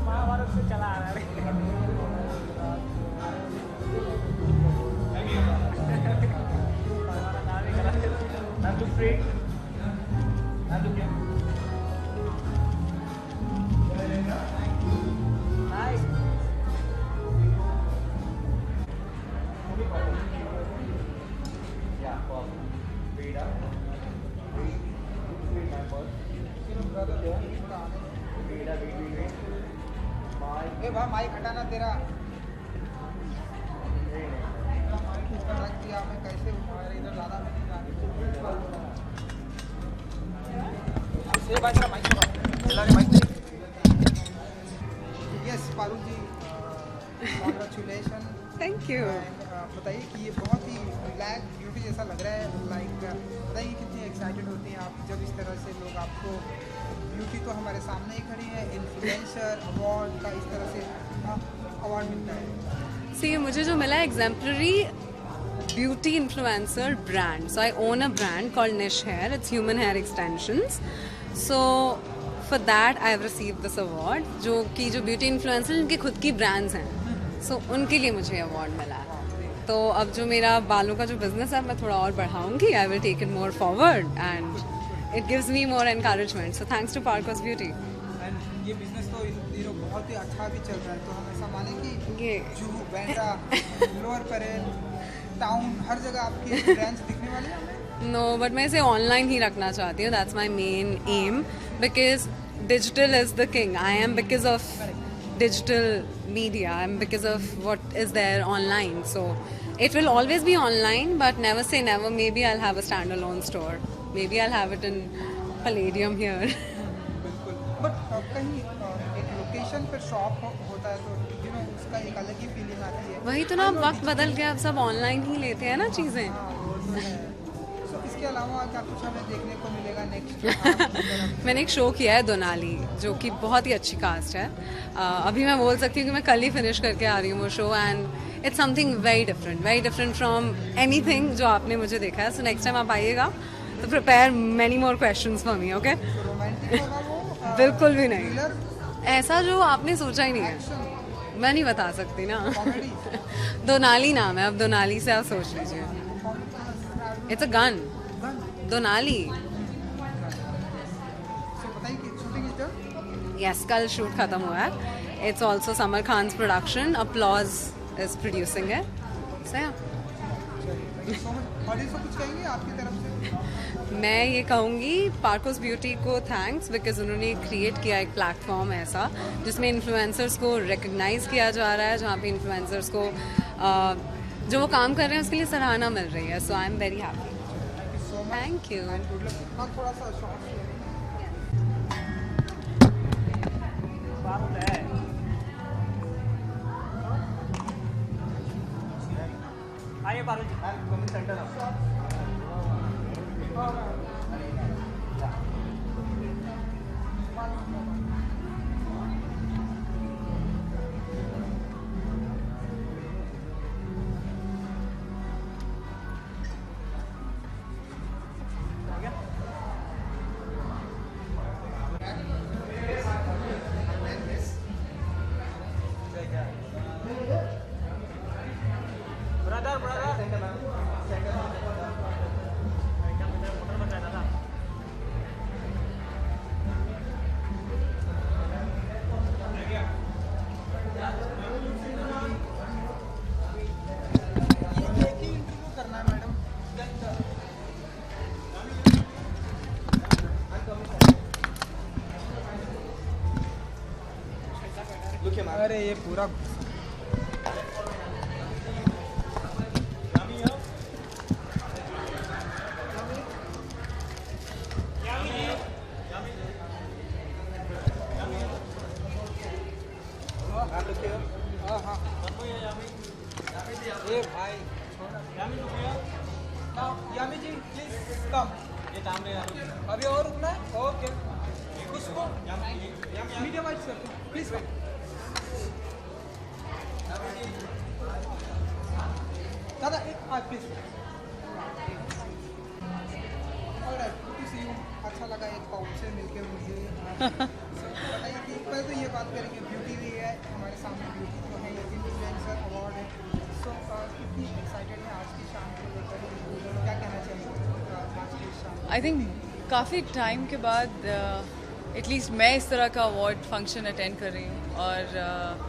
महाभारत से चला आ रहा है। I'm too free. I'm too free. Nice. Yeah, well, read up. Read my book. Read up, read. ए भाई mic हटाना तेरा रख दिया मैं कैसे उठाया इधर ज़्यादा में नहीं जाने से भाई तेरा mic yes Paru ji congratulation thank you. बताइए कि ये बहुत ही ब्लैक ब्यूटी जैसा लग रहा है लाइक बताइए कितनी एक्साइटेड होती हैं आप जब इस तरह से लोग आपको ब्यूटी तो हमारे सामने ही खड़ी है इन्फ्लुएंसर अवार्ड का इस तरह से अवार्ड मिलता है। सी मुझे जो मिला exemplary beauty influencer brand, so I own a brand called Nish hair, it's human hair extensions. So for that I have received this award, जो कि जो ब्यूटी इन्फ्लुएंसर जिनके खुद की ब्रांड्स हैं, सो उनके लिए मुझे अवार्ड मिला है। तो अब जो मेरा बालों का जो बिजनेस है मैं थोड़ा और बढ़ाऊंगी, I will take it more forward and it gives me more encouragement, so thanks to Parkos beauty. And ये बिजनेस तो इन दिनों बहुत ही अच्छा भी चल रहा है, तो हम ऐसा माने कि ये जूहू, बांद्रा, लोअर परेल, टाउन हर जगह आपकी ब्रांच दिखने वाली है हमें। नो बट मैं इसे ऑनलाइन ही रखना चाहती हूँ, that's my main M, because digital is the king. I am because of digital media, I'm because of what is there online, so it will always be online, but never say never. Maybe I'll have a standalone store, maybe I'll have it in Palladium here. बिल्कुल, but कहीं एक location पर shop होता है तो you know उसका एक अलग ही फीलिंग आती है। वही तो ना, अब वक्त बदल गया, अब सब ऑनलाइन ही लेते हैं ना चीज़ें। तो इसके अलावा क्या कुछ हमें देखने को मिलेगा नेक्स्ट? मैंने एक शो किया है दोनाली, जो कि बहुत ही अच्छी कास्ट है। अभी मैं बोल सकती हूँ कि मैं कल ही फिनिश करके आ रही हूँ वो show, and it's something very different from anything जो आपने मुझे देखा है। सो नेक्स्ट टाइम आप आइएगा तो prepare many more questions for me, okay? Romantic होगा वो? बिल्कुल भी नहीं, थ्रिलर, ऐसा जो आपने सोचा ही नहीं है, एक्शन, मैं नहीं बता सकती ना। कॉमेडी? दोनाली नाम है, अब दोनाली से आप सोच लीजिए। It's a gun, Donali. So बताइए कि शूटिंग इज डन? यस, कल शूट खत्म हुआ है। It's also Samar Khan's production, Applause is producing है। सही है। Thank you so much. Audience को कुछ कहेंगे आपकी तरफ से? मैं ये कहूँगी पार्कोस ब्यूटी को थैंक्स, बिकॉज उन्होंने क्रिएट किया एक प्लेटफॉर्म ऐसा जिसमें इन्फ्लुएंसर्स को रिकग्नाइज किया जा रहा है, जहाँ पे इन्फ्लुएंसर्स को जो वो काम कर रहे हैं उसके लिए सराहना मिल रही है। So I am very happy. Thank you. Good luck. थोड़ा सा शॉर्ट बात है। आइए पारू जी, कमिंग सेंटर अरे ये पूरा हाँ हाँ ये भाई यामी जी प्लीज कम, अभी और रुकना है? Okay. Media wise sir please come दादा प्लीज अच्छा लगा एक पाउच से मिलके मुझे बताइए कि पहले तो ये बात करेंगे ब्यूटी भी है हमारे सामने ब्यूटी तो है ये इन्फ्लुएंसर अवार्ड है सो कितनी एक्साइटेड है आज की शाम को लेकर क्या कहना चाहिए आज की शाम आई थिंक काफ़ी टाइम के बाद एटलीस्ट मैं इस तरह का अवार्ड फंक्शन अटेंड कर रही हूँ और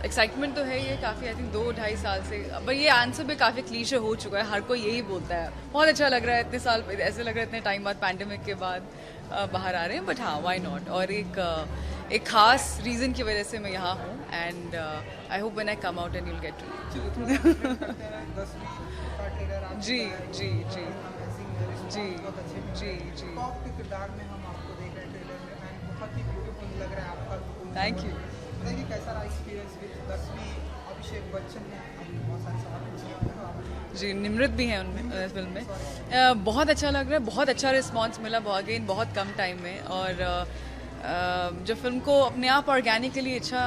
एक्साइटमेंट तो है ये काफ़ी आई थिंक 2-2.5 साल से अब ये आंसर भी काफ़ी क्लीशे हो चुका है हर कोई यही बोलता है बहुत अच्छा लग रहा है इतने साल ऐसे लग रहा है इतने टाइम बाद पैंडेमिक के बाद बाहर आ रहे हैं बट हाँ वाई नॉट और एक खास रीज़न की वजह से मैं यहाँ हूँ and I hope when I come out and you'll get to जी जी जी जी जी जी टॉप के किरदार में हम आपको देख रहे हैं ट्रेलर में एंड बहुत ही ब्यूटीफुल लग रहा है आपका थैंक यू बताइए कैसा रहा एक्सपीरियंस विद 10वीं अभिषेक बच्चन ने बहुत सारे सवाल पूछे जी निमृत भी हैं उनमें फिल्म में बहुत अच्छा लग रहा है बहुत अच्छा रिस्पांस मिला अगेन बहुत कम टाइम में और जब फिल्म को अपने आप ऑर्गेनिकली अच्छा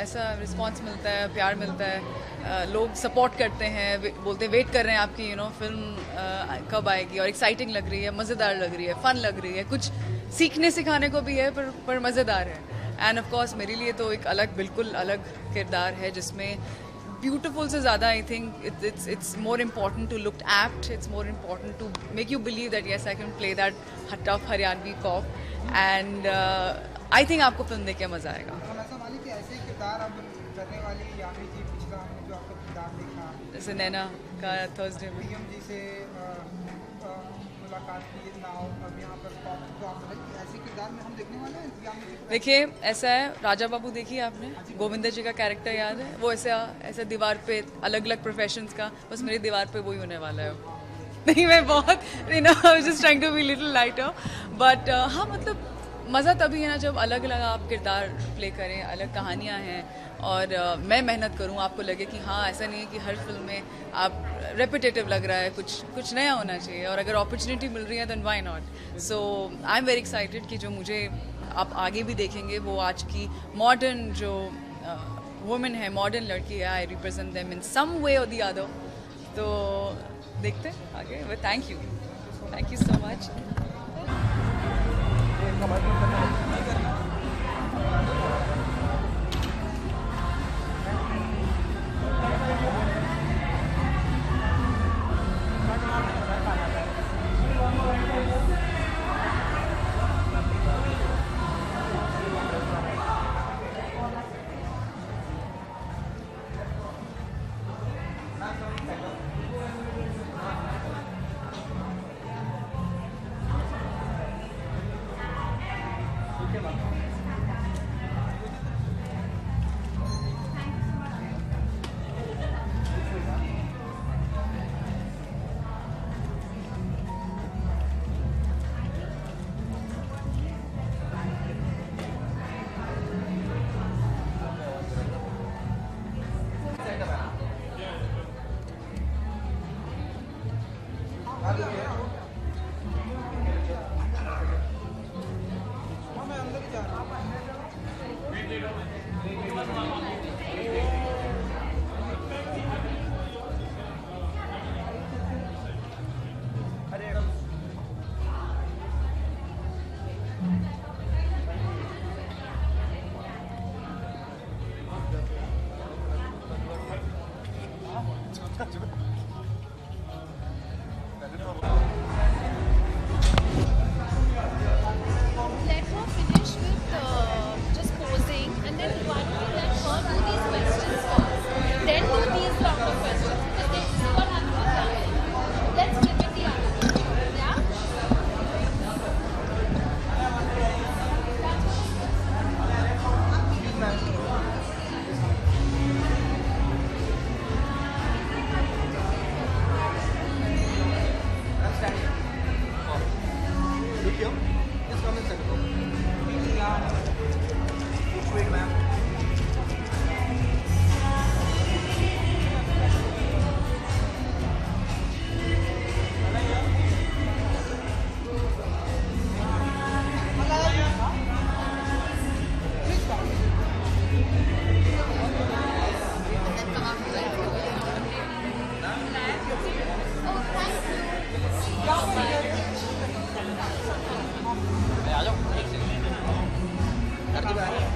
ऐसा रिस्पांस मिलता है प्यार मिलता है लोग सपोर्ट करते हैं बोलते हैं वेट कर रहे हैं आपकी फिल्म कब आएगी और एक्साइटिंग लग रही है मज़ेदार लग रही है फ़न लग रही है कुछ सीखने सिखाने को भी है पर मज़ेदार है एंड ऑफ कोर्स मेरे लिए तो एक बिल्कुल अलग किरदार है जिसमें ब्यूटीफुल से ज़्यादा I think it's more important to look act it's more important to make you believe that yes I can play that tough Haryanvi cop and I think आपको फिल्म देख के मज़ा आएगा हम ऐसा मानिए कि ऐसे ही किरदार अब करने वाली यानी जी पिछला हमने जो आपका किरदार देखा जैसे नैना का थर्सडे में पीएम जी से मुलाकात की नाव अब यहाँ पर टॉप जो आप बोले कि ऐसे किरदार में हम देखने वाले हैं यानी जी देखिए ऐसा है राजा बाबू देखिए आपने गोविंदा जी का कैरेक्टर याद है वो ऐसा दीवार पे अलग अलग प्रोफेशंस का बस मेरी दीवार पे वही होने वाला है नहीं मैं बहुत just trying to be little lighter but हाँ मतलब मज़ा तभी है ना जब अलग अलग आप किरदार प्ले करें अलग कहानियाँ हैं और मैं मेहनत करूँ आपको लगे कि हाँ ऐसा नहीं है कि हर फिल्म में आप रेपिटेटिव लग रहा है कुछ नया होना चाहिए और अगर अपॉर्चुनिटी मिल रही है then why not so I am very excited कि जो मुझे आप आगे भी देखेंगे वो आज की मॉडर्न जो वुमेन है मॉडर्न लड़की है आई रिप्रेजेंट देम इन सम वे और द अदर तो देखते हैं आगे thank you so much Let her finish with just posing and then let her do these questions first. Then do these round of questions. Because this is what happens. Let's give it the answer. Yeah? आपकी बारी।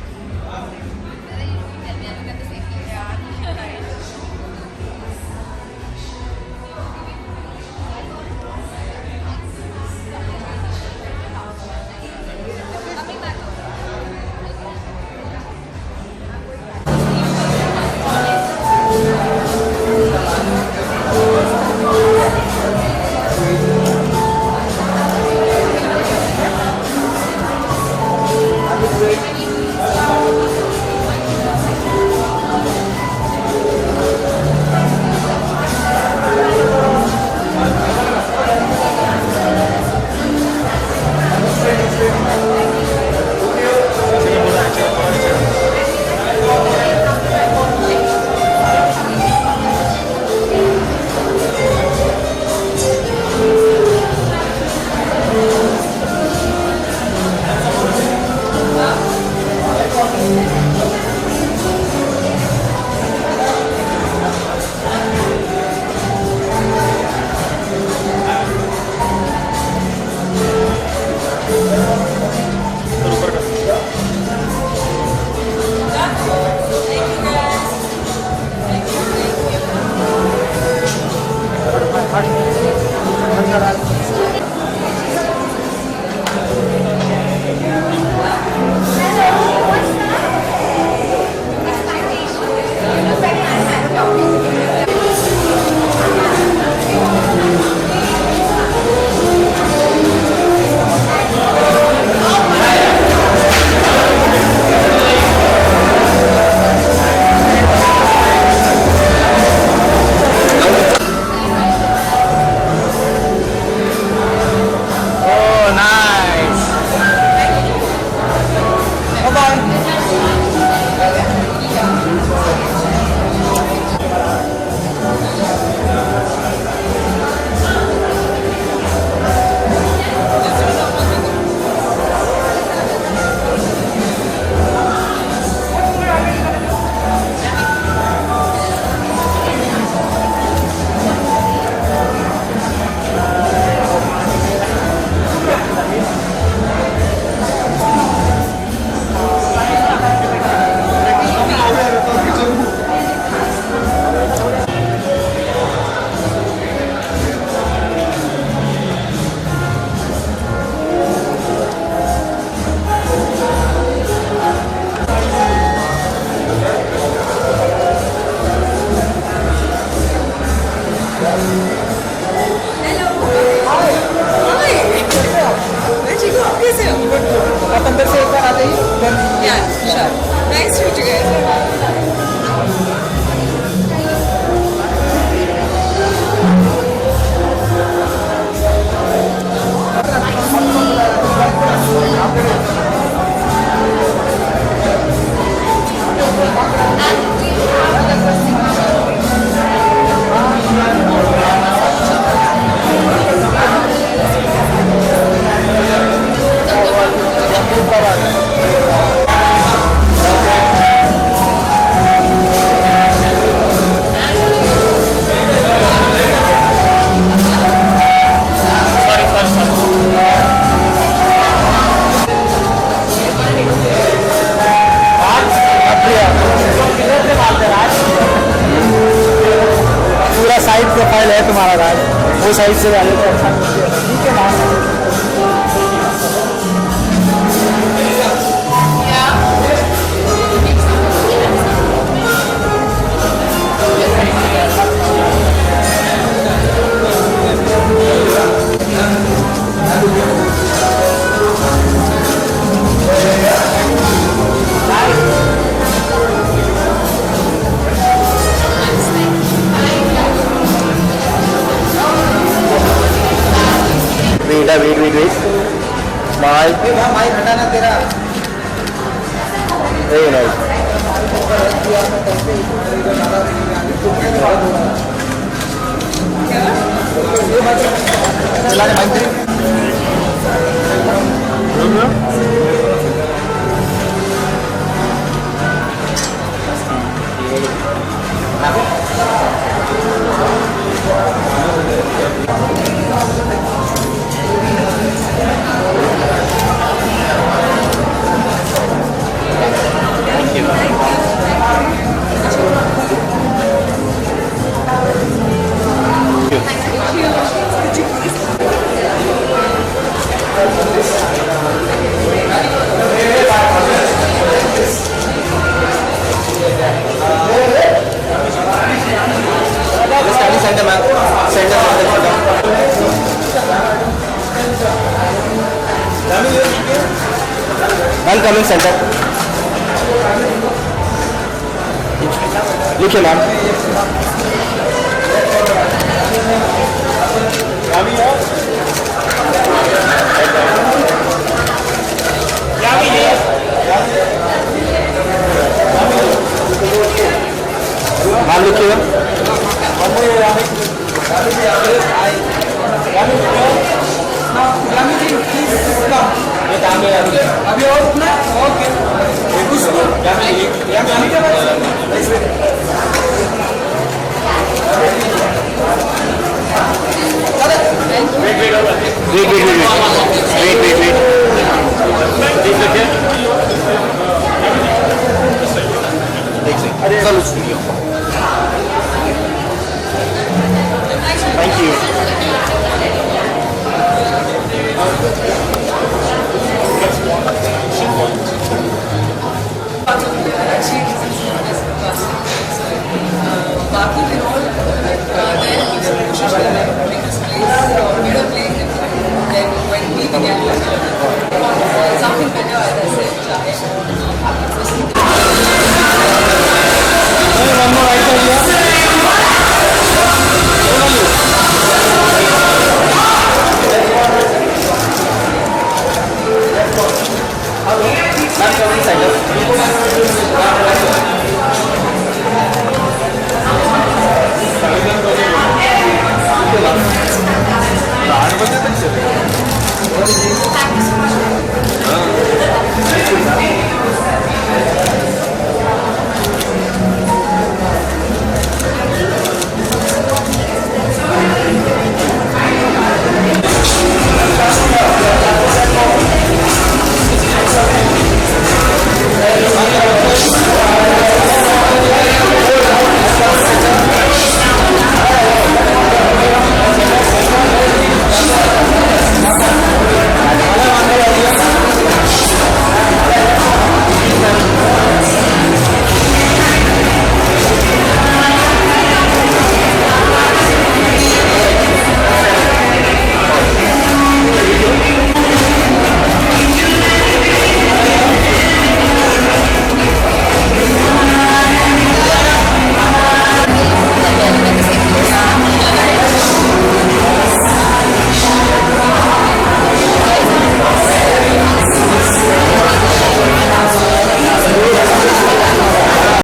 आप अंदर से एक बार आते ही Yeah, sure. Nice to meet you guys. पूरा side profile है तुम्हारा राज, वो साइड से डाले तो अच्छा ठीक है ना। वेट स्माइल माइक हटाना तेरा very nice. I'll come in center. लिखिए मैम. नाम लिखिएगा. अभी और अपना ओके Thank you. बाकी फिर और नए लोगों से कोशिश कर रहे हैं make this place better place than when we began. Something better, as I said.